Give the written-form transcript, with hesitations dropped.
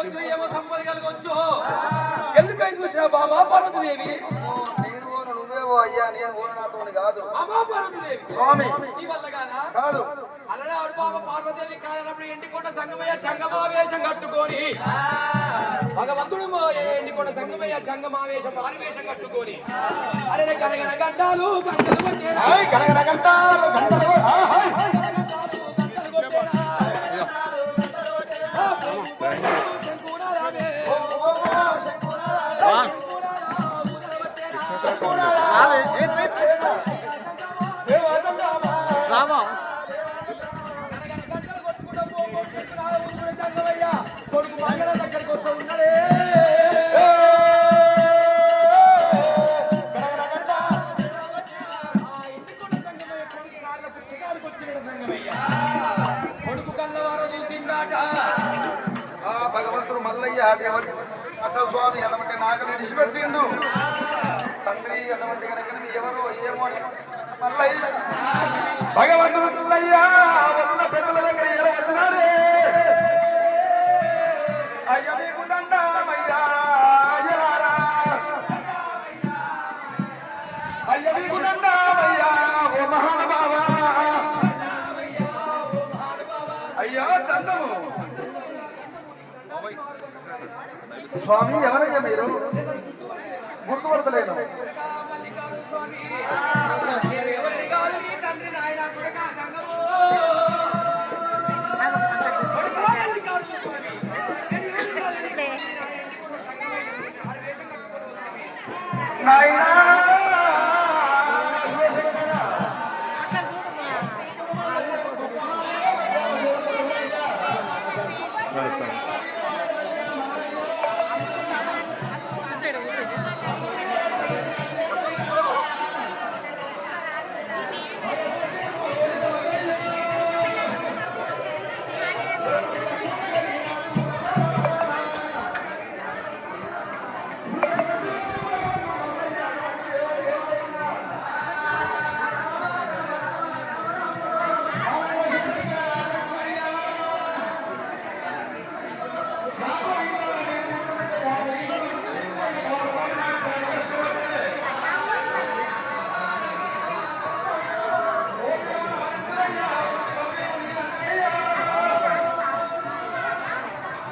కలగొచ్చు ఏమో సంపద కలగొచ్చు వెళ్ళిపోయి చూసిన బాబా పార్వతీదేవి నువ్వేవో అయ్యా నేను నాతోని కాదు అమ్మా పార్వతీదేవి స్వామి నీ వల్ల కాదు అలనాడు బాబా పార్వతీదేవి కాదనప్పుడు ఎండికొండ సంగమయ్య చంగమావేశం కట్టుకొని భగవంతుడు ఎండికొండ సంగమయ్య చంగమావేశం ఆవేశం కట్టుకొని అరే గనగన గడ్డాలు గనగన గంటలు భగవంతుడు మల్లయ్య దేవత స్వామి అటువంటి నాగలు విడిచిపెట్టిండు తండ్రి అటువంటి కనుక ఎవరు ఏమో మల్లయ్య భగవంతుడు మల్లయ్య వచ్చిన పెద్దల దగ్గర ఎలా వచ్చినాడే అయ్య మీకు దండమయ్యా అయ్య మీకు దండమయ్యా ఓ మహానుభావా అయ్యా దండము స్వామి ఎవరయ్యా మీరు గుర్తుపడతలేను నాయనా